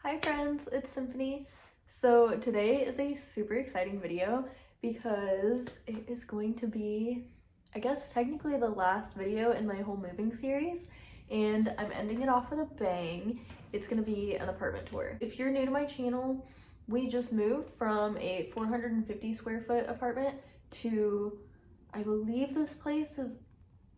Hi friends, it's Symphony. So today is a super exciting video because it is going to be, I guess, technically the last video in my whole moving series, and I'm ending it off with a bang. It's gonna be an apartment tour. If you're new to my channel, we just moved from a 450 square foot apartment to, I believe this place is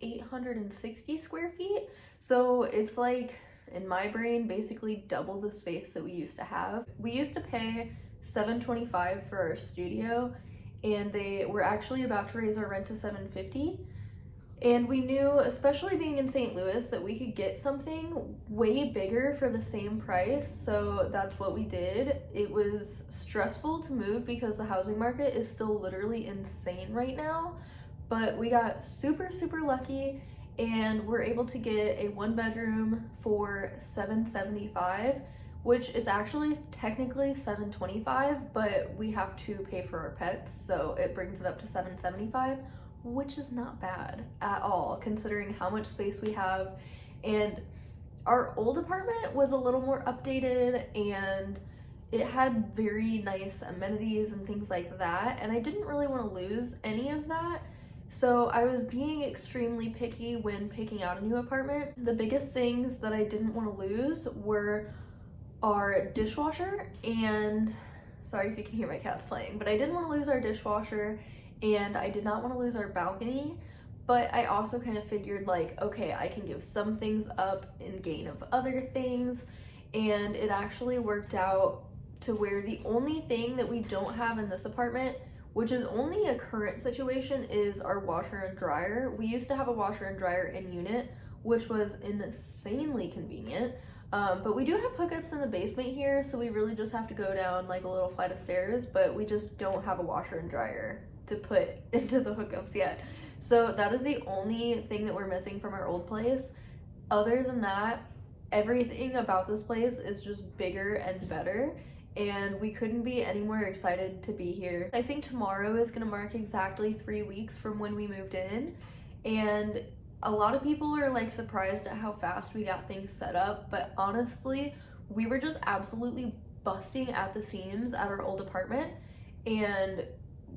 860 square feet. So it's like, in my brain, basically double the space that we used to have. We used to pay $725 for our studio, and they were actually about to raise our rent to $750. And we knew, especially being in St. Louis, that we could get something way bigger for the same price. So that's what we did. It was stressful to move because the housing market is still literally insane right now. But we got super lucky, and we're able to get a 1-bedroom for $775, which is actually technically $725, but we have to pay for our pets, so it brings it up to $775, which is not bad at all considering how much space we have. And our old apartment was a little more updated, and it had very nice amenities and things like that, and I didn't really want to lose any of that. So I was being extremely picky when picking out a new apartment. The biggest things that I didn't want to lose were our dishwasher, and sorry if you can hear my cats playing, but I didn't want to lose our dishwasher, and I did not want to lose our balcony. But I also kind of figured, like, okay, I can give some things up in gain of other things, and it actually worked out to where the only thing that we don't have in this apartment, which is only a current situation, is our washer and dryer. We used to have a washer and dryer in unit, which was insanely convenient. But we do have hookups in the basement here, so we really just have to go down like a little flight of stairs, but we just don't have a washer and dryer to put into the hookups yet. So that is the only thing that we're missing from our old place. Other than that, everything about this place is just bigger and better, and we couldn't be any more excited to be here. I think tomorrow is gonna mark exactly 3 weeks from when we moved in, and a lot of people are like surprised at how fast we got things set up, but honestly, we were just absolutely busting at the seams at our old apartment, and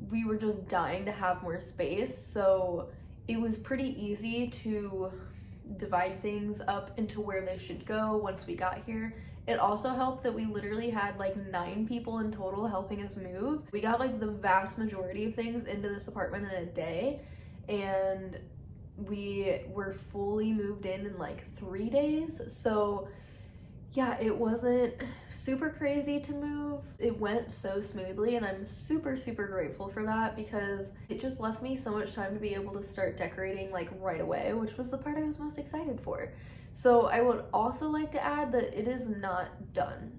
we were just dying to have more space. So it was pretty easy to divide things up into where they should go once we got here. It also helped that we literally had like 9 people in total helping us move. We got like the vast majority of things into this apartment in a day, and we were fully moved in like 3 days. So yeah, it wasn't super crazy to move. It went so smoothly, and I'm super grateful for that, because it just left me so much time to be able to start decorating like right away, which was the part I was most excited for. So I would also like to add that it is not done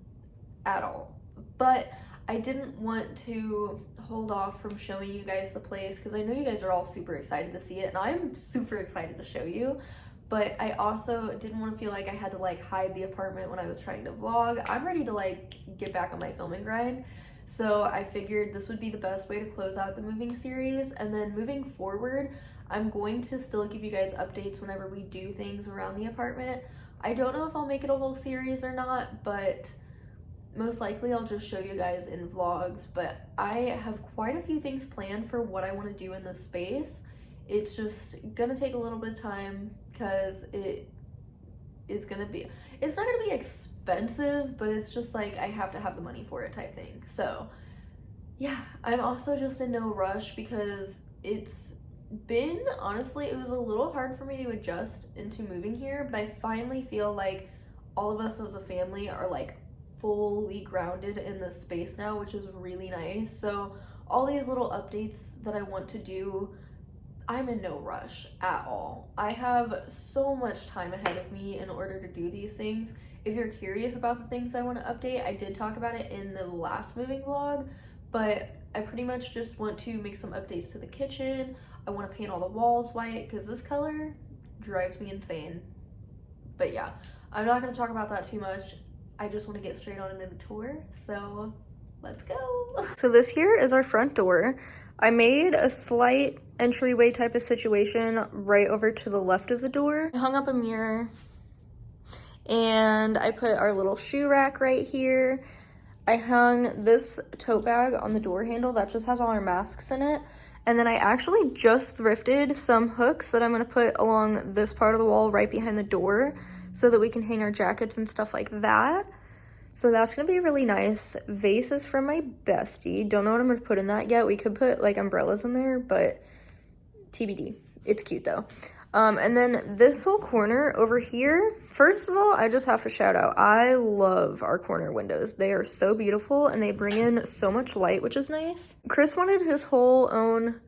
at all, but I didn't want to hold off from showing you guys the place because I know you guys are all super excited to see it, and I'm super excited to show you. But I also didn't want to feel like I had to like hide the apartment when I was trying to vlog. I'm ready to like get back on my filming grind. So I figured this would be the best way to close out the moving series. And then moving forward, I'm going to still give you guys updates whenever we do things around the apartment. I don't know if I'll make it a whole series or not, but most likely I'll just show you guys in vlogs. But I have quite a few things planned for what I want to do in this space. It's just gonna take a little bit of time because it's not gonna be expensive, but it's just like I have to have the money for it type thing. So yeah, I'm also just in no rush because it's been, honestly, it was a little hard for me to adjust into moving here, but I finally feel like all of us as a family are like fully grounded in this space now, which is really nice. So all these little updates that I want to do, I'm in no rush at all. I have so much time ahead of me in order to do these things. If you're curious about the things I want to update, I did talk about it in the last moving vlog, but I pretty much just want to make some updates to the kitchen. I want to paint all the walls white because this color drives me insane. But yeah, I'm not going to talk about that too much. I just want to get straight on into the tour, so let's go. So this here is our front door. I made a slight entryway type of situation right over to the left of the door. I hung up a mirror, And I put our little shoe rack right here. I hung this tote bag on the door handle that just has all our masks in it. And then I actually just thrifted some hooks that I'm gonna put along this part of the wall right behind the door so that we can hang our jackets and stuff like that. So that's gonna be really nice. Vase is from my bestie. Don't know what I'm gonna put in that yet. We could put like umbrellas in there, but TBD. It's cute though. And then this whole corner over here, first of all, I just have to shout out, I love our corner windows. They are so beautiful and they bring in so much light, which is nice. Chris wanted his whole own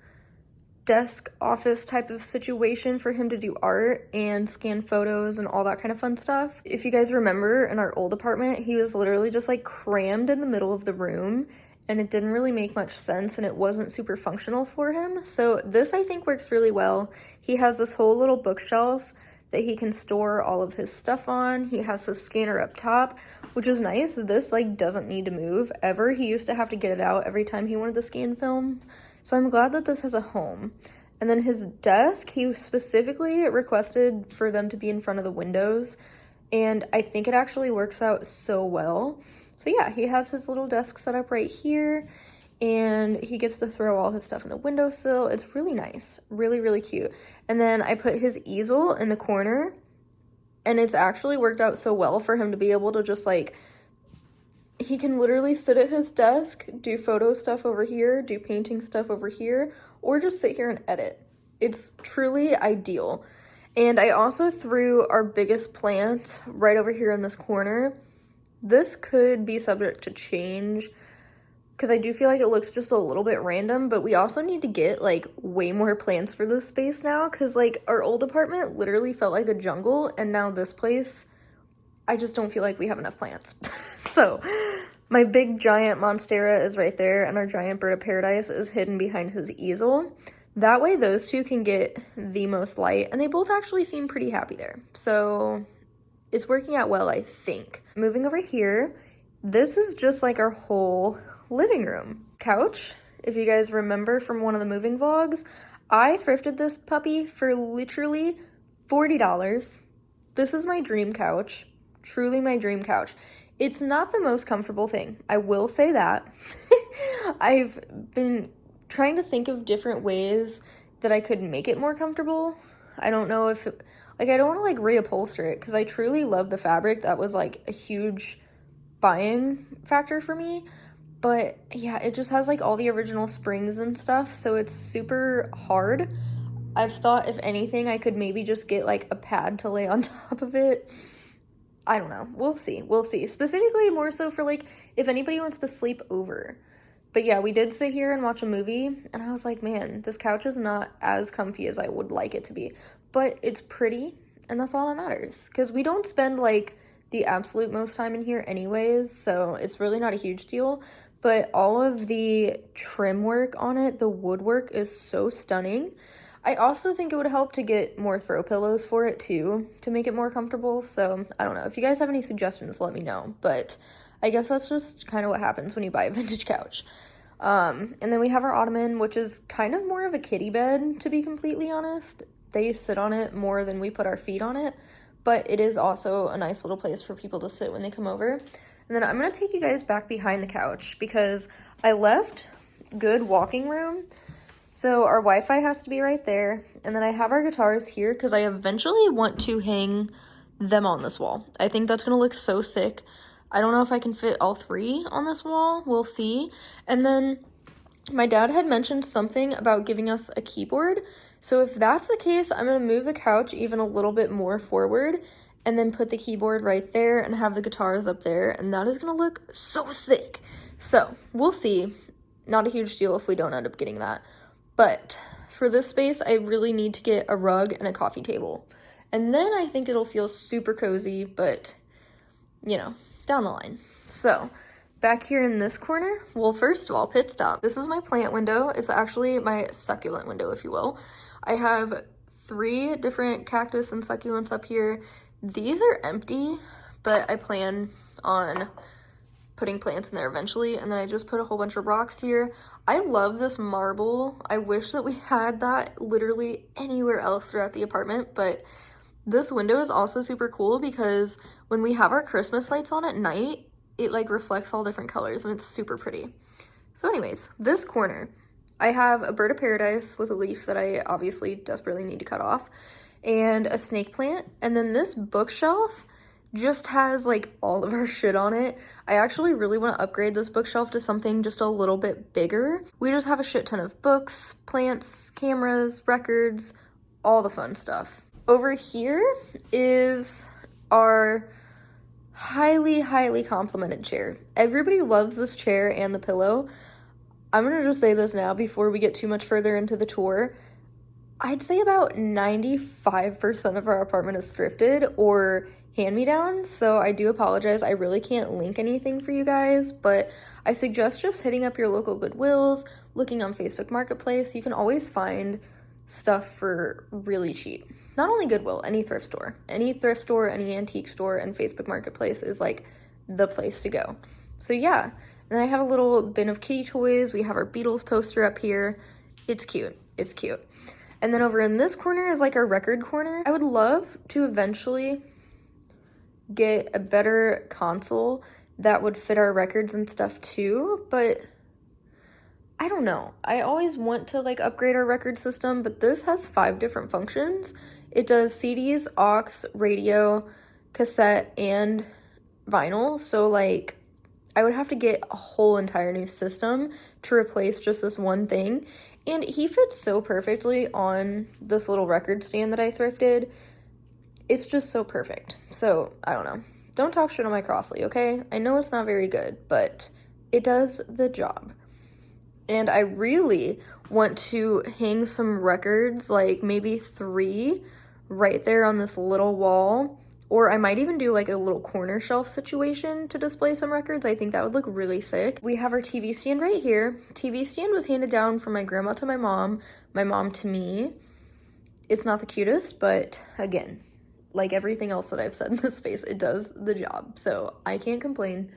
desk office type of situation for him to do art and scan photos and all that kind of fun stuff. If you guys remember, in our old apartment, he was literally just like crammed in the middle of the room, and it didn't really make much sense and it wasn't super functional for him. So this I think works really well. He has this whole little bookshelf that he can store all of his stuff on. He has his scanner up top, which is nice. This like doesn't need to move ever. He used to have to get it out every time he wanted to scan film. So I'm glad that this has a home. And then his desk, he specifically requested for them to be in front of the windows, and I think it actually works out so well. So yeah, he has his little desk set up right here, and he gets to throw all his stuff in the windowsill. It's really nice, really, really cute. And then I put his easel in the corner, and it's actually worked out so well for him to be able to just like, he can literally sit at his desk, do photo stuff over here, do painting stuff over here, or just sit here and edit. It's truly ideal. And I also threw our biggest plant right over here in this corner. This could be subject to change because I do feel like it looks just a little bit random, but we also need to get like way more plants for this space now because like our old apartment literally felt like a jungle, and now this place, I just don't feel like we have enough plants. So my big giant monstera is right there, and our giant bird of paradise is hidden behind his easel. That way those two can get the most light, and they both actually seem pretty happy there. So it's working out well, I think. Moving over here, this is just like our whole living room. Couch, if you guys remember from one of the moving vlogs, I thrifted this puppy for literally $40. This is my dream couch, truly my dream couch. It's not the most comfortable thing, I will say that. I've been trying to think of different ways that I could make it more comfortable. I don't know if, I don't want to like reupholster it because I truly love the fabric. That was like a huge buying factor for me. But yeah, it just has like all the original springs and stuff, so it's super hard. I've thought if anything, I could maybe just get like a pad to lay on top of it. I don't know. We'll see. We'll see. Specifically more so for like if anybody wants to sleep over. But yeah, we did sit here and watch a movie, and I was like, man, this couch is not as comfy as I would like it to be. But it's pretty, and that's all that matters. Because we don't spend like the absolute most time in here anyways, so it's really not a huge deal. But all of the trim work on it, the woodwork is so stunning. I also think it would help to get more throw pillows for it too, to make it more comfortable. So I don't know. If you guys have any suggestions, let me know. But I guess that's just kind of what happens when you buy a vintage couch. And then we have our ottoman, which is kind of more of a kiddie bed, to be completely honest. They sit on it more than we put our feet on it, but it is also a nice little place for people to sit when they come over. And then I'm going to take you guys back behind the couch because I left good walking room. So our Wi-Fi has to be right there. And then I have our guitars here because I eventually want to hang them on this wall. I think that's going to look so sick. I don't know if I can fit all three on this wall. We'll see. And then my dad had mentioned something about giving us a keyboard. So if that's the case, I'm going to move the couch even a little bit more forward and then put the keyboard right there and have the guitars up there. And that is going to look so sick. So we'll see. Not a huge deal if we don't end up getting that. But for this space, I really need to get a rug and a coffee table. And then I think it'll feel super cozy, but, you know, down the line. So back here in this corner, well, first of all, pit stop. This is my plant window. It's actually my succulent window, if you will. I have 3 different cactus and succulents up here. These are empty, but I plan on putting plants in there eventually. And then I just put a whole bunch of rocks here. I love this marble. I wish that we had that literally anywhere else throughout the apartment, but This window is also super cool because when we have our Christmas lights on at night, it like reflects all different colors and it's super pretty. So anyways, this corner, I have a bird of paradise with a leaf that I obviously desperately need to cut off, and a snake plant. And then this bookshelf just has like all of our shit on it. I actually really want to upgrade this bookshelf to something just a little bit bigger. We just have a shit ton of books, plants, cameras, records, all the fun stuff. Over here is our highly complimented chair. Everybody loves this chair and the pillow. I'm gonna just say this now before we get too much further into the tour. I'd say about 95% of our apartment is thrifted or hand-me-down, so I do apologize. I really can't link anything for you guys, but I suggest just hitting up your local Goodwills, looking on Facebook Marketplace. You can always find stuff for really cheap. Not only Goodwill, any thrift store, any antique store, and Facebook Marketplace is like the place to go. So yeah, and I have a little bin of kitty toys. We have our Beatles poster up here. It's cute. It's cute. And then over in this corner is like our record corner. I would love to eventually get a better console that would fit our records and stuff too, but I don't know. I always want to like upgrade our record system, but this has 5 different functions. It does CDs, aux, radio, cassette, and vinyl. So like I would have to get a whole entire new system to replace just this one thing. And he fits so perfectly on this little record stand that I thrifted. It's just so perfect. So I don't know. Don't talk shit on my Crossley, okay? I know it's not very good, but it does the job. And I really want to hang some records, like maybe 3 right there on this little wall. Or I might even do like a little corner shelf situation to display some records. I think that would look really sick. We have our TV stand right here. TV stand was handed down from my grandma to my mom to me. It's not the cutest, but again, like everything else that I've said in this space, it does the job. So I can't complain.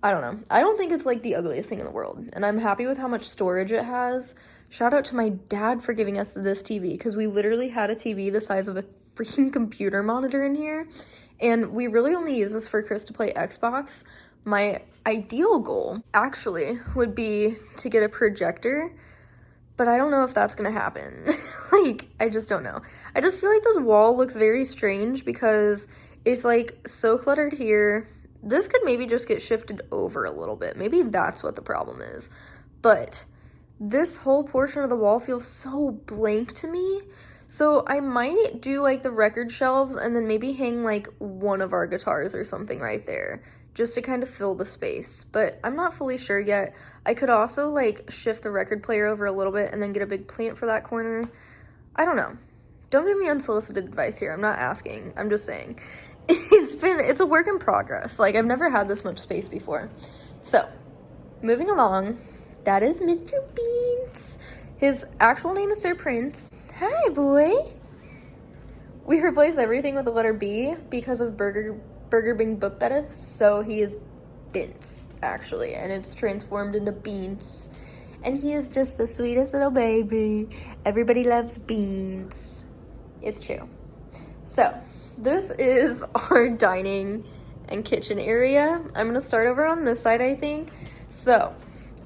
I don't know. I don't think it's like the ugliest thing in the world. And I'm happy with how much storage it has. Shout out to my dad for giving us this TV, because we literally had a TV the size of a freaking computer monitor in here. And we really only use this for Chris to play Xbox. My ideal goal actually would be to get a projector, but I don't know if that's gonna happen. Like, I just don't know. I just feel like this wall looks very strange because it's like so cluttered here. This could maybe just get shifted over a little bit. Maybe that's what the problem is. But this whole portion of the wall feels so blank to me. So I might do like the record shelves and then maybe hang like one of our guitars or something right there, just to kind of fill the space. But I'm not fully sure yet. I could also like shift the record player over a little bit and then get a big plant for that corner. I don't know. Don't give me unsolicited advice here. I'm not asking. I'm just saying. It's a work in progress. Like, I've never had this much space before. So, moving along, that is Mr. Beans. His actual name is Sir Prince. Hi, boy. We replaced everything with the letter B because of Burger being booked better, so he is Bince, actually, and it's transformed into Beans. And he is just the sweetest little baby. Everybody loves Beans. It's true. So, this is our dining and kitchen area. I'm gonna start over on this side, I think. So,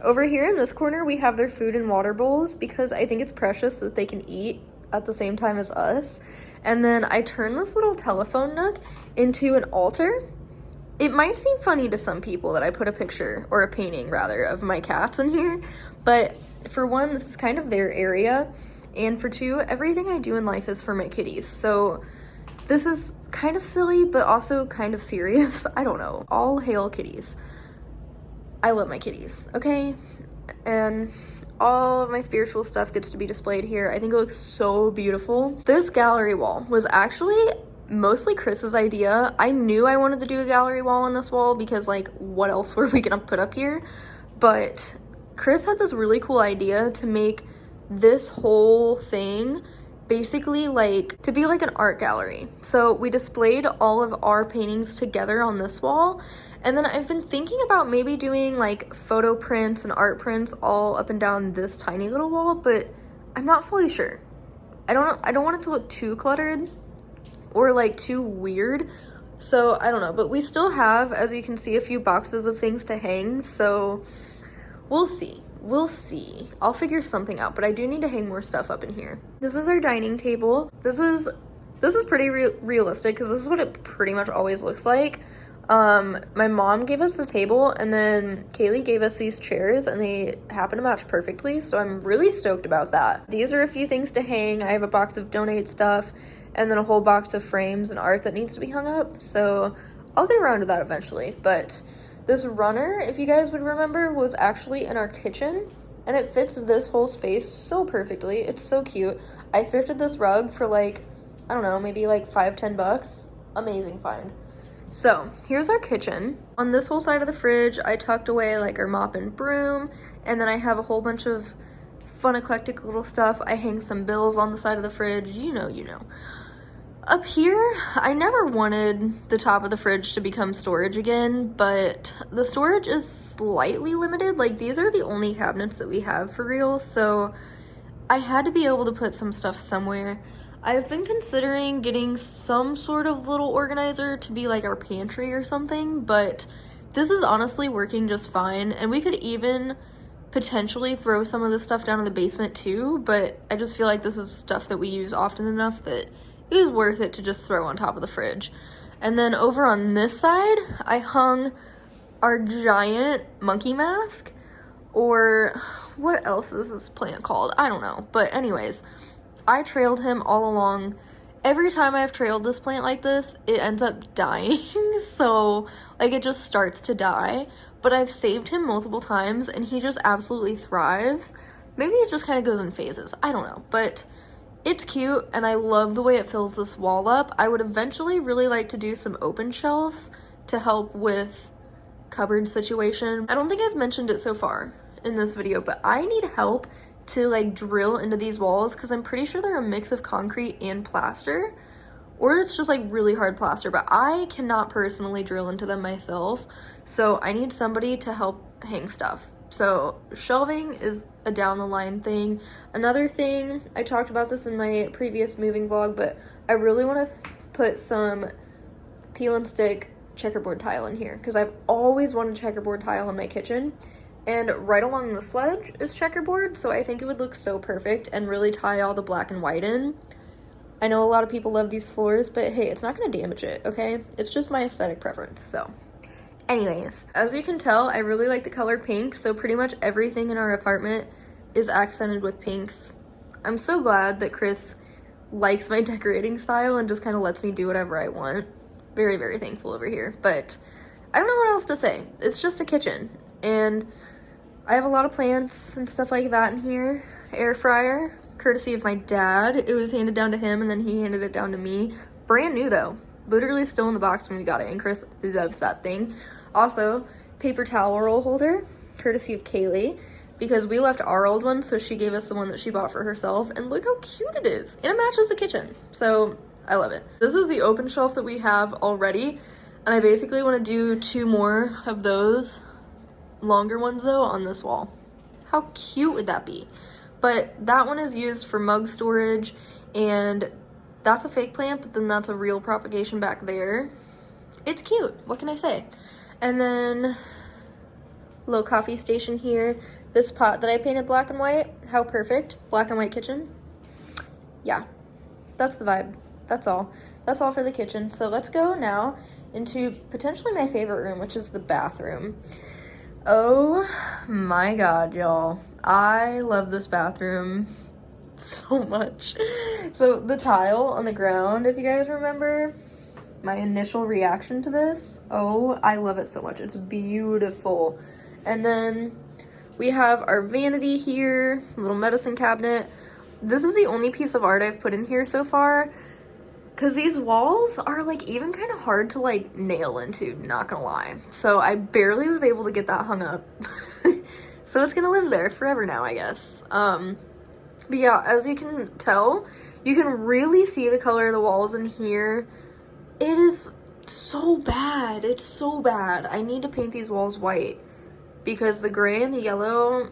over here in this corner, we have their food and water bowls because I think it's precious that they can eat at the same time as us. And then I turned this little telephone nook into an altar. It might seem funny to some people that I put a picture, or a painting rather, of my cats in here, but for one, this is kind of their area, and for 2, everything I do in life is for my kitties. So this is kind of silly, but also kind of serious. I don't know. All hail kitties. I love my kitties, okay? And all of my spiritual stuff gets to be displayed here. I think it looks so beautiful. This gallery wall was actually mostly Chris's idea. I knew I wanted to do a gallery wall on this wall because, like, what else were we gonna put up here? But Chris had this really cool idea to make this whole thing basically like to be like an art gallery. So we displayed all of our paintings together on this wall, and then I've been thinking about maybe doing like photo prints and art prints all up and down this tiny little wall, but I'm not fully sure. I don't want it to look too cluttered. or like too weird. So I don't know, but we still have, as you can see, a few boxes of things to hang, so we'll see. We'll see. I'll figure something out, but I do need to hang more stuff up in here. This is our dining table. This is pretty realistic because this is what it pretty much always looks like. My mom gave us a table, and then Kaylee gave us these chairs, and they happen to match perfectly, so I'm really stoked about that. These are a few things to hang. I have a box of donate stuff, and then a whole box of frames and art that needs to be hung up, so I'll get around to that eventually. But this runner, if you guys would remember, was actually in our kitchen, and it fits this whole space so perfectly. It's so cute. I thrifted this rug for like, I don't know, maybe like $5-10. Amazing find. So here's our kitchen. On this whole side of the fridge, I tucked away like our mop and broom, and then I have a whole bunch of fun eclectic little stuff. I hang some bills on the side of the fridge, you know. Up here, I never wanted the top of the fridge to become storage again, but the storage is slightly limited. Like, these are the only cabinets that we have for real, so I had to be able to put some stuff somewhere. I've been considering getting some sort of little organizer to be like our pantry or something, but this is honestly working just fine, and we could even potentially throw some of this stuff down in the basement too, but I just feel like this is stuff that we use often enough that it is worth it to just throw on top of the fridge. And then over on this side, I hung our giant monkey mask, or what else is this plant called? I don't know, but anyways, I trailed him all along. Every time I've trailed this plant like this, it ends up dying. So, like, it just starts to die. But I've saved him multiple times, and he just absolutely thrives. Maybe it just kind of goes in phases. I don't know. But it's cute, and I love the way it fills this wall up. I would eventually really like to do some open shelves to help with cupboard situation. I don't think I've mentioned it so far in this video, but I need help to like drill into these walls because I'm pretty sure they're a mix of concrete and plaster, or it's just like really hard plaster, but I cannot personally drill into them myself, so I need somebody to help hang stuff. So shelving is a down the line thing. Another thing, I talked about this in my previous moving vlog, but I really want to put some peel and stick checkerboard tile in here because I've always wanted checkerboard tile in my kitchen. And right along the ledge is checkerboard, so I think it would look so perfect and really tie all the black and white in. I know a lot of people love these floors, but hey, it's not going to damage it, okay? It's just my aesthetic preference, so. Anyways, as you can tell, I really like the color pink, so pretty much everything in our apartment is accented with pinks. I'm so glad that Chris likes my decorating style and just kind of lets me do whatever I want. Very, very thankful over here, but I don't know what else to say. It's just a kitchen, and I have a lot of plants and stuff like that in here. Air fryer, courtesy of my dad. It was handed down to him, and then he handed it down to me. Brand new though. Literally still in the box when we got it, and Chris loves that thing. Also, paper towel roll holder, courtesy of Kaylee, because we left our old one, so she gave us the one that she bought for herself, and look how cute it is. And it matches the kitchen, so I love it. This is the open shelf that we have already, and I basically want to do 2 more of those longer ones though on this wall. How cute would that be? But that one is used for mug storage, and that's a fake plant, but then that's a real propagation back there. It's cute, what can I say? And then little coffee station here. This pot that I painted black and white, how perfect. Black and white kitchen. Yeah, that's the vibe. That's all for the kitchen. So let's go now into potentially my favorite room, which is the bathroom. Oh my god, y'all. I love this bathroom so much. So the tile on the ground, if you guys remember my initial reaction to this, oh, I love it so much. It's beautiful. And then we have our vanity here, little medicine cabinet. This is the only piece of art I've put in here so far, because these walls are like even kind of hard to like nail into, not gonna lie. So I barely was able to get that hung up. So it's gonna live there forever now, I guess. But yeah, as you can tell, you can really see the color of the walls in here. It is so bad. It's so bad. I need to paint these walls white because the gray and the yellow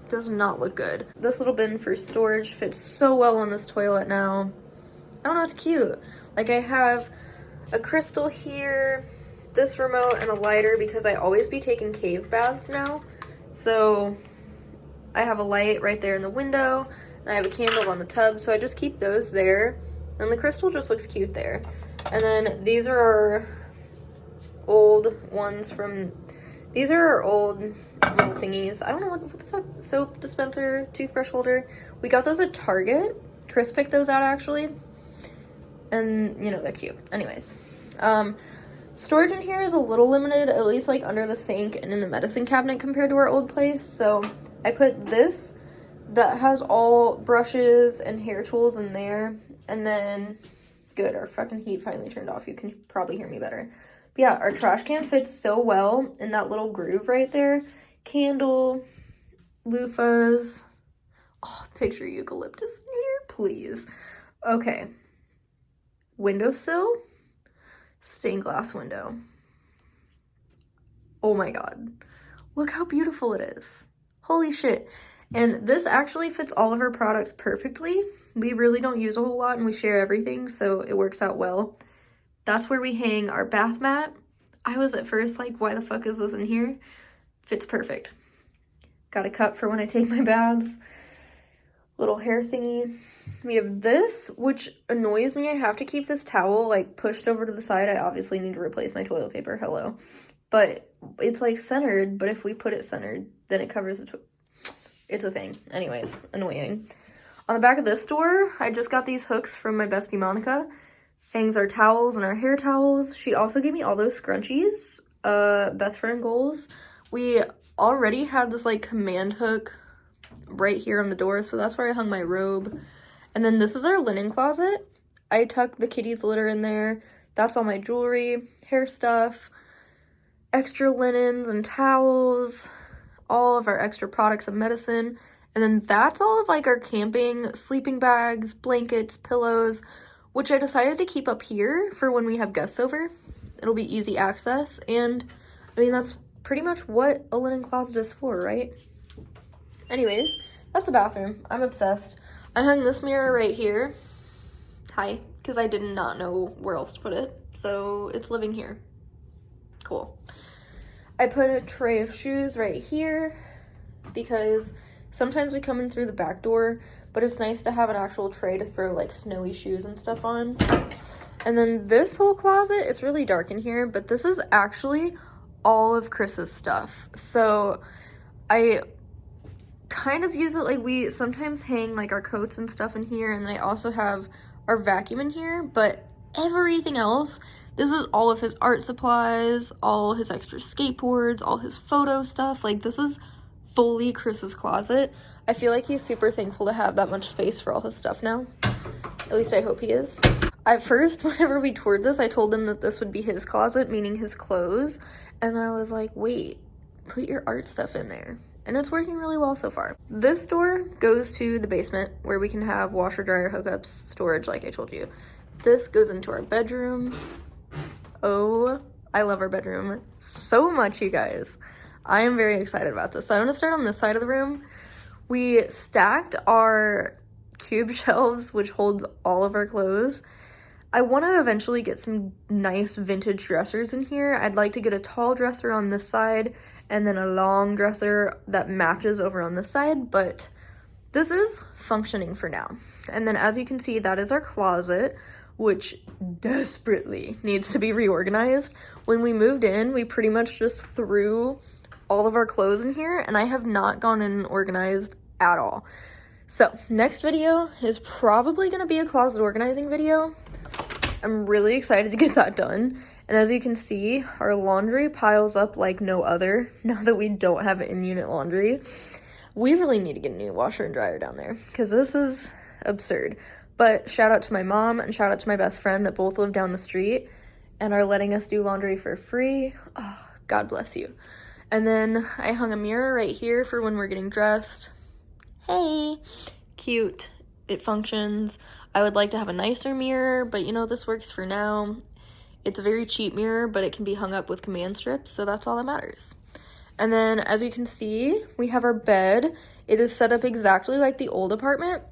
does not look good. This little bin for storage fits so well on this toilet now. I don't know, it's cute. Like I have a crystal here, this remote, and a lighter because I always be taking cave baths now. So I have a light right there in the window, and I have a candle on the tub, so I just keep those there. And the crystal just looks cute there. And then these are our old ones from, these are our old little thingies. I don't know what the fuck, soap dispenser, toothbrush holder. We got those at Target. Chris picked those out actually. And you know, they're cute. Anyways, storage in here is a little limited, at least like under the sink and in the medicine cabinet compared to our old place. So I put this that has all brushes and hair tools in there. And then, good, our fucking heat finally turned off. You can probably hear me better. But yeah, our trash can fits so well in that little groove right there. Candle, loofahs. Oh, picture eucalyptus in here, please. Okay. Windowsill, stained glass window. Oh my god. Look how beautiful it is. Holy shit. And this actually fits all of our products perfectly. We really don't use a whole lot and we share everything, so it works out well. That's where we hang our bath mat. I was at first like, why the fuck is this in here? Fits perfect. Got a cup for when I take my baths. Little hair thingy. We have this, which annoys me. I have to keep this towel like pushed over to the side. I obviously need to replace my toilet paper. Hello. But it's like centered, but if we put it centered, then it covers the it's a thing. Anyways, annoying. On the back of this door, I just got these hooks from my bestie Monica. Hangs our towels and our hair towels. She also gave me all those scrunchies. Best friend goals. We already had this like command hook right here on the door, so that's where I hung my robe. And then this is our linen closet. I tucked the kitty's litter in there. That's all my jewelry, hair stuff, extra linens and towels, all of our extra products and medicine. And then that's all of like our camping sleeping bags, blankets, pillows, which I decided to keep up here for when we have guests over. It'll be easy access. And I mean, that's pretty much what a linen closet is for, right? Anyways, that's the bathroom. I'm obsessed. I hung this mirror right here. Hi, because I did not know where else to put it. So it's living here. Cool. I put a tray of shoes right here because sometimes we come in through the back door, but it's nice to have an actual tray to throw like snowy shoes and stuff on. And then this whole closet, it's really dark in here, but this is actually all of Chris's stuff. So I kind of use it like we sometimes hang like our coats and stuff in here, and then I also have our vacuum in here, but everything else, this is all of his art supplies, all his extra skateboards, all his photo stuff. Like this is fully Chris's closet. I feel like he's super thankful to have that much space for all his stuff now. At least I hope he is. At first, whenever we toured this, I told him that this would be his closet, meaning his clothes. And then I was like, wait, put your art stuff in there. And it's working really well so far. This door goes to the basement where we can have washer, dryer, hookups, storage like I told you. This goes into our bedroom. Oh, I love our bedroom so much, you guys. I am very excited about this. So I'm gonna start on this side of the room. We stacked our cube shelves, which holds all of our clothes. I want to eventually get some nice vintage dressers in here. I'd like to get a tall dresser on this side and then a long dresser that matches over on this side, but this is functioning for now. And then as you can see, that is our closet, which desperately needs to be reorganized. When we moved in, we pretty much just threw all of our clothes in here, and I have not gone in and organized at all. So next video is probably going to be a closet organizing video. I'm really excited to get that done. And as you can see, our laundry piles up like no other now that we don't have in-unit laundry. We really need to get a new washer and dryer down there because this is absurd. But shout out to my mom and shout out to my best friend that both live down the street and are letting us do laundry for free. Oh, God bless you. And then I hung a mirror right here for when we're getting dressed. Hey, cute. It functions. I would like to have a nicer mirror, but you know, this works for now. It's a very cheap mirror, but it can be hung up with command strips, so that's all that matters. And then as you can see, we have our bed. It is set up exactly like the old apartment.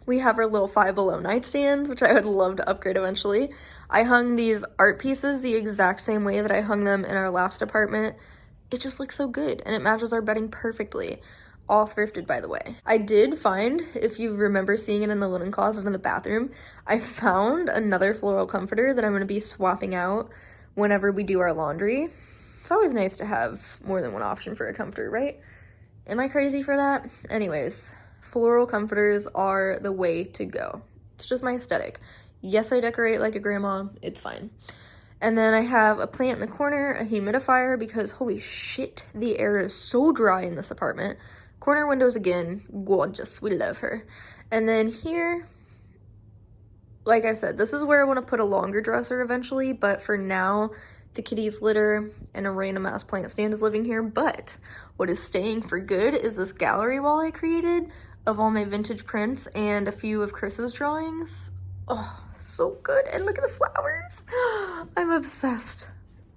We have our little Five Below nightstands, which I would love to upgrade eventually. I hung these art pieces the exact same way that I hung them in our last apartment. It just looks so good, and it matches our bedding perfectly. All thrifted, by the way. I did find, if you remember seeing it in the linen closet in the bathroom, I found another floral comforter that I'm going to be swapping out whenever we do our laundry. It's always nice to have more than one option for a comforter, right? Am I crazy for that? Anyways, floral comforters are the way to go. It's just my aesthetic. Yes, I decorate like a grandma. It's fine. And then I have a plant in the corner, a humidifier, because holy shit, the air is so dry in this apartment. Corner windows again, gorgeous. We love her. And then here, like I said, this is where I want to put a longer dresser eventually, but for now, the kitty's litter and a random ass plant stand is living here. But what is staying for good is this gallery wall I created of all my vintage prints and a few of Chris's drawings. Oh, so good. And look at the flowers. I'm obsessed.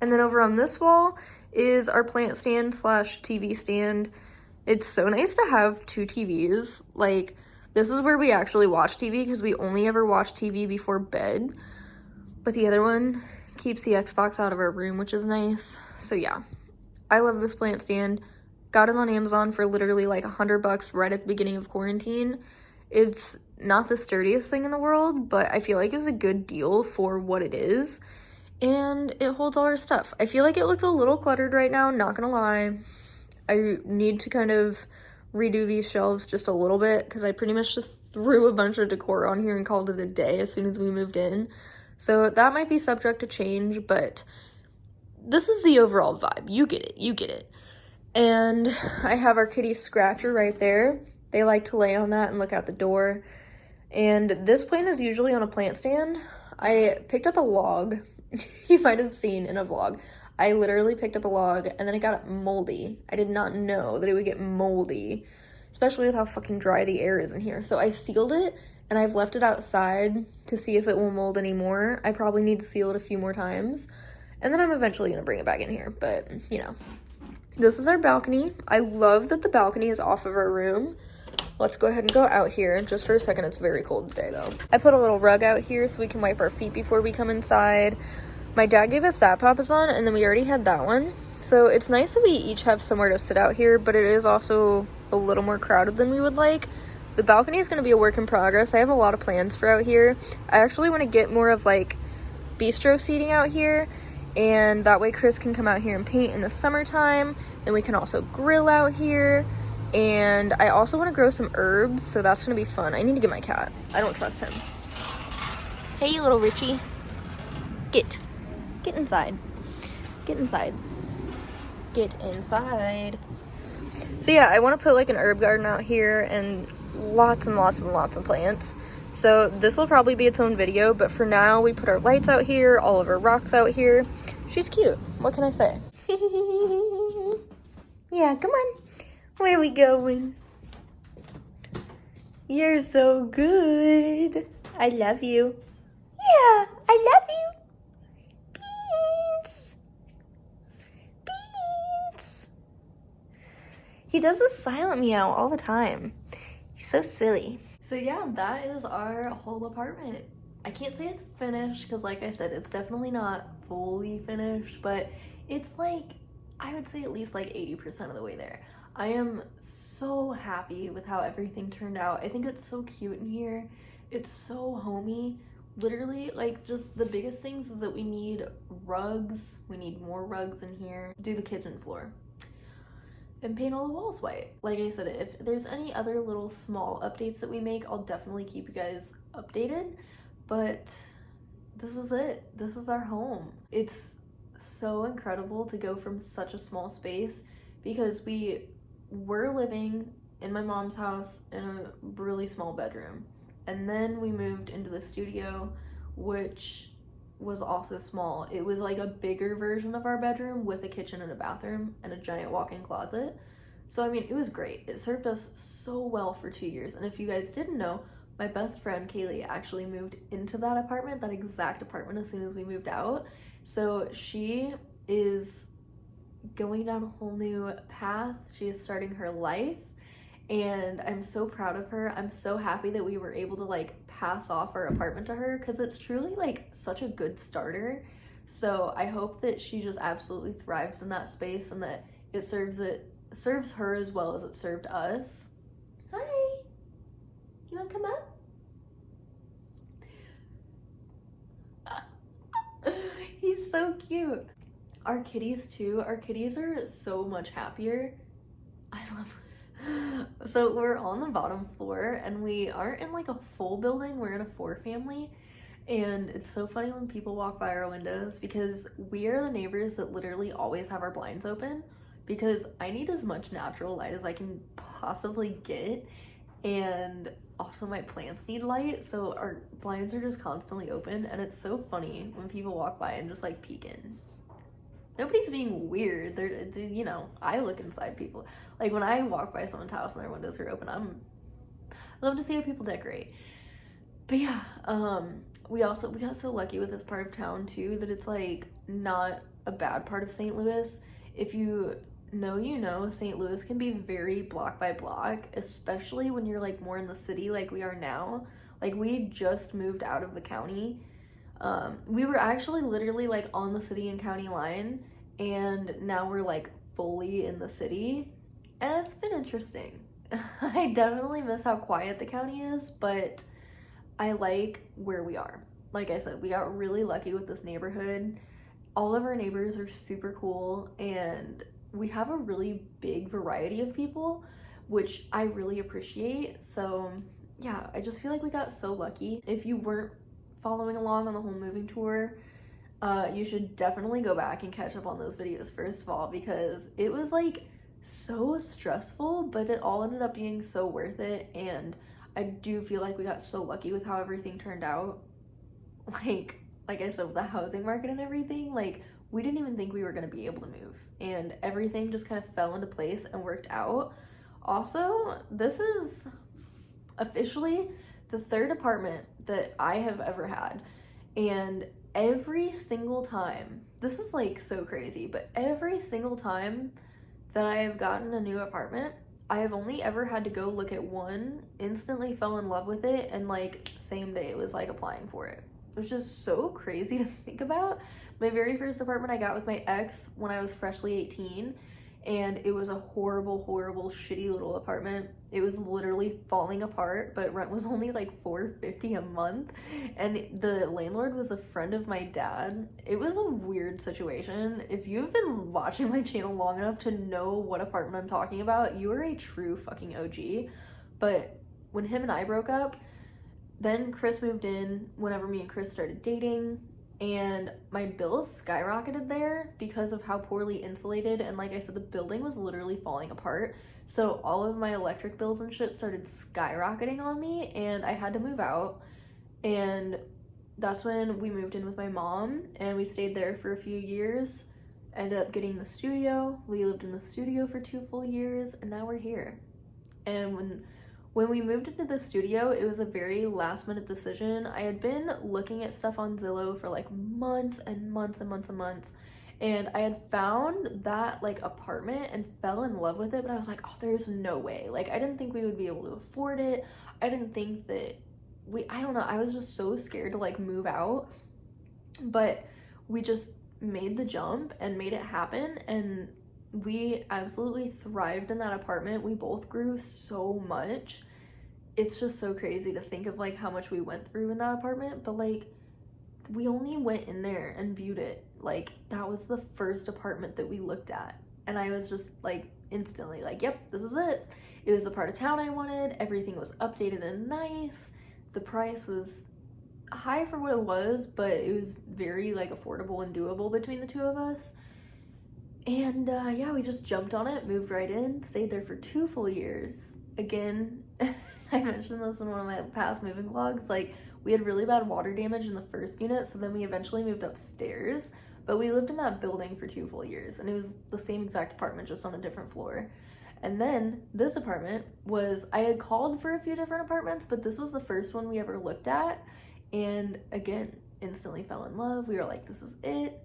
And then over on this wall is our plant stand slash TV stand. It's so nice to have two TVs. Like, this is where we actually watch TV because we only ever watch TV before bed. But the other one keeps the Xbox out of our room, which is nice. So yeah, I love this plant stand. Got it on Amazon for literally like $100 right at the beginning of quarantine. It's not the sturdiest thing in the world, but I feel like it was a good deal for what it is. And it holds all our stuff. I feel like it looks a little cluttered right now, not gonna lie. I need to kind of redo these shelves just a little bit because I pretty much just threw a bunch of decor on here and called it a day as soon as we moved in. So that might be subject to change, but this is the overall vibe. You get it. You get it. And I have our kitty scratcher right there. They like to lay on that and look out the door. And this plant is usually on a plant stand. I picked up a log. You might have seen in a vlog. I literally picked up a log and then it got moldy. I did not know that it would get moldy, especially with how fucking dry the air is in here. So I sealed it and I've left it outside to see if it will mold anymore. I probably need to seal it a few more times. And then I'm eventually going to bring it back in here. But, you know, this is our balcony. I love that the balcony is off of our room. Let's go ahead and go out here just for a second. It's very cold today, though. I put a little rug out here so we can wipe our feet before we come inside. My dad gave us that papasan, and then we already had that one. So it's nice that we each have somewhere to sit out here, but it is also a little more crowded than we would like. The balcony is going to be a work in progress. I have a lot of plans for out here. I actually want to get more of like bistro seating out here, and that way Chris can come out here and paint in the summertime. Then we can also grill out here. And I also want to grow some herbs, so that's going to be fun. I need to get my cat. I don't trust him. Hey, little Richie. Get inside. Get inside. Get inside. So yeah, I want to put like an herb garden out here and lots and lots and lots of plants. So this will probably be its own video, but for now we put our lights out here, all of our rocks out here. She's cute. What can I say? Yeah, come on. Where are we going? You're so good. I love you. Yeah, I love you. Beans. Beans. He does a silent meow all the time. He's so silly. So yeah, that is our whole apartment. I can't say it's finished because like I said, it's definitely not fully finished, but it's like, I would say at least like 80% of the way there. I am so happy with how everything turned out. I think it's so cute in here. It's so homey. Literally, like, just the biggest things is that we need rugs. We need more rugs in here. Do the kitchen floor. And paint all the walls white. Like I said, if there's any other little small updates that we make, I'll definitely keep you guys updated. But this is it. This is our home. It's so incredible to go from such a small space because we were living in my mom's house in a really small bedroom. And then we moved into the studio, which was also small. It was like a bigger version of our bedroom with a kitchen and a bathroom and a giant walk-in closet. So, I mean, it was great. It served us so well for 2 years. And if you guys didn't know, my best friend Kaylee actually moved into that apartment, that exact apartment, as soon as we moved out. So she is going down a whole new path. She is starting her life. and I'm so proud of her. I'm so happy that we were able to like pass off our apartment to her, because it's truly like such a good starter. So I hope that she just absolutely thrives in that space, and that it serves her as well as it served us. Hi, you want to come up? He's so cute. Our kitties too. Our kitties are so much happier. I love. So we're on the bottom floor, and we aren't in like a full building. We're in a 4-family, and it's so funny when people walk by our windows, because we are the neighbors that literally always have our blinds open, because I need as much natural light as I can possibly get, and also my plants need light, so our blinds are just constantly open, and it's so funny when people walk by and just like peek in. Nobody's being weird. They're, you know, I look inside people. Like when I walk by someone's house and their windows are open, I love to see how people decorate. But yeah, we got so lucky with this part of town too, that it's like not a bad part of St. Louis. If you know, you know, St. Louis can be very block by block, especially when you're like more in the city like we are now. Like we just moved out of the county. We were actually literally like on the city and county line, and now we're like fully in the city, and it's been interesting. I definitely miss how quiet the county is, but I like where we are. Like I said, we got really lucky with this neighborhood. All of our neighbors are super cool, and we have a really big variety of people, which I really appreciate. So yeah, I just feel like we got so lucky. If you weren't following along on the whole moving tour, you should definitely go back and catch up on those videos, first of all, because it was like so stressful, but it all ended up being so worth it. And I do feel like we got so lucky with how everything turned out. Like I said, with the housing market and everything, like we didn't even think we were going to be able to move, and everything just kind of fell into place and worked out. Also, this is officially the 3rd apartment that I have ever had, and every single time, this is like so crazy, but every single time that I have gotten a new apartment, I have only ever had to go look at one, instantly fell in love with it, and like same day it was like applying for it. It was just so crazy to think about. My very first apartment I got with my ex when I was freshly 18, and it was a horrible, shitty little apartment. It was literally falling apart, but rent was only like $450 a month, and the landlord was a friend of my dad. It was a weird situation. If you've been watching my channel long enough to know what apartment I'm talking about, you are a true fucking OG. But when him and I broke up, then Chris moved in whenever me and Chris started dating, and my bills skyrocketed there because of how poorly insulated, and like I said, the building was literally falling apart. So all of my electric bills and shit started skyrocketing on me, and I had to move out. And that's when we moved in with my mom, and we stayed there for a few years. Ended up getting the studio. We lived in the studio for 2 full years, and now we're here. And when we moved into the studio, it was a very last minute decision. I had been looking at stuff on Zillow for like months and months and months and months, and I had found that like apartment and fell in love with it, but I was like, oh, there's no way. Like I didn't think we would be able to afford it. I didn't think that I don't know, I was just so scared to like move out, but we just made the jump and made it happen, and we absolutely thrived in that apartment. We both grew so much. It's just so crazy to think of like how much we went through in that apartment, but like we only went in there and viewed it. Like that was the first apartment that we looked at, and I was just like instantly like, yep, this is it. It was the part of town I wanted. Everything was updated and nice. The price was high for what it was, but it was very like affordable and doable between the two of us. And yeah, we just jumped on it, moved right in, stayed there for 2 full years. Again, I mentioned this in one of my past moving vlogs, like we had really bad water damage in the first unit, so then we eventually moved upstairs, but we lived in that building for 2 full years, and it was the same exact apartment, just on a different floor. And then this apartment was, I had called for a few different apartments, but this was the first one we ever looked at, and again, instantly fell in love. We were like, this is it.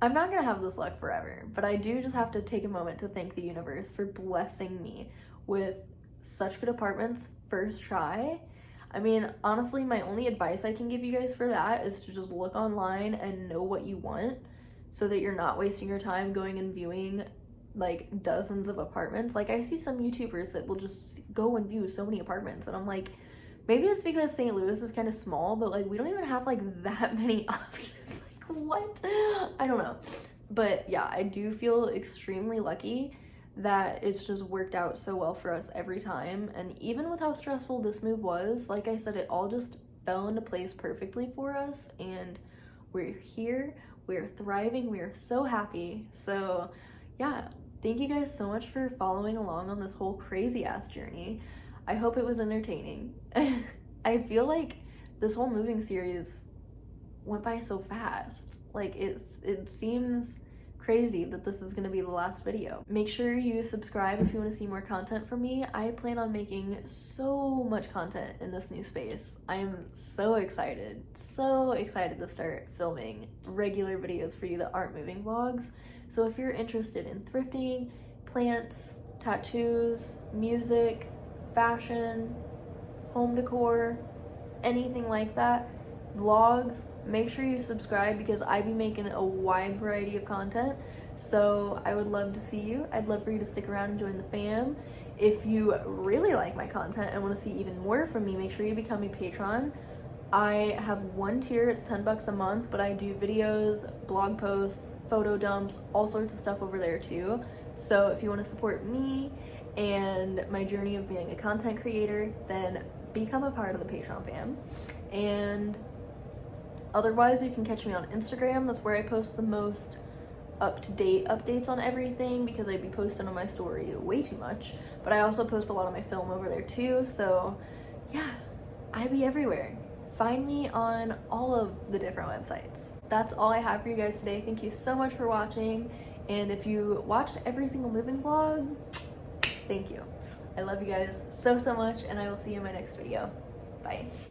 I'm not gonna have this luck forever, but I do just have to take a moment to thank the universe for blessing me with such good apartments first try. I mean, honestly, my only advice I can give you guys for that is to just look online and know what you want so that you're not wasting your time going and viewing like dozens of apartments. Like, I see some YouTubers that will just go and view so many apartments, and I'm like, maybe it's because St. Louis is kind of small, but like we don't even have like that many options. Like, what? I don't know. But yeah, I do feel extremely lucky that it's just worked out so well for us every time. And even with how stressful this move was, like I said, it all just fell into place perfectly for us, and we're here, we're thriving, we are so happy. So yeah, thank you guys so much for following along on this whole crazy ass journey. I hope it was entertaining. I feel like this whole moving series went by so fast. Like, it seems crazy that this is gonna be the last video. Make sure you subscribe if you want to see more content from me. I plan on making so much content in this new space. I am so excited to start filming regular videos for you that aren't moving vlogs. So if you're interested in thrifting, plants, tattoos, music, fashion, home decor, anything like that, vlogs, make sure you subscribe because I be making a wide variety of content. So I would love to see you. I'd love for you to stick around and join the fam. If you really like my content and want to see even more from me, make sure you become a patron. I have one tier, it's $10 a month, but I do videos, blog posts, photo dumps, all sorts of stuff over there too. So if you want to support me and my journey of being a content creator, then become a part of the Patreon fam. And otherwise, you can catch me on Instagram. That's where I post the most up-to-date updates on everything because I be posting on my story way too much. But I also post a lot of my film over there too. So yeah, I be everywhere. Find me on all of the different websites. That's all I have for you guys today. Thank you so much for watching. And if you watched every single moving vlog, thank you. I love you guys so much, and I will see you in my next video. Bye.